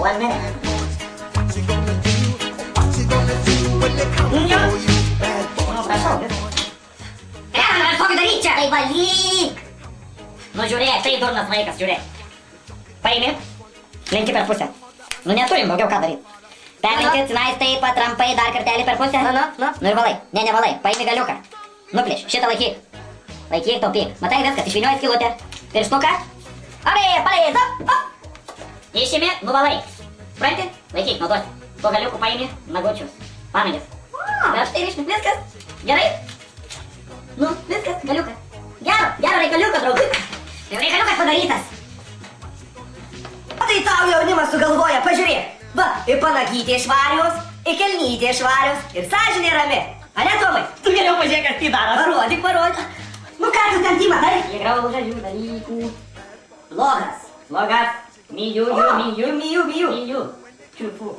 One minute. Kokį daryt čia? Tai valyk! Nu žiūrėk, tai durnas vaikas, žiūrėk. Paimi, lenki per pusę. Nu neturim daugiau ką daryt. Perlenki, cinais taip, atrampai dar kartelį per pusę. Nu ir valai. Ne, nevalai. Paimi galiuką. Nuplėš, šitą laikyk. Laikyk, taupyk. Matai viskas, išvynioji skylutę. Pirštuką. Arė, paleis, op. Išimi, nuvalai. Supranti? Laikyk, naudosi. Tuo galiuku paimi nagučius. Panagas. Bet štai reiškia, viskas. Gerai? Nu, viskas, galiukas. Gero reikaliukas, draugai. Jau reikaliukas padarytas. O tai tau jaunimas sugalvoja, pažiūrėk. Va, ir panagytė švarios, ir kelnytė švarios, ir sąžinė rami. Ane, Tomai? Tu geriau pažiūrėk, kas tai daro. Parodyk, parodyk. Nu ką tu ten tyma, darai? Jie grauža jų dalykų. Blogas. Blogas. Miju. Čiupu.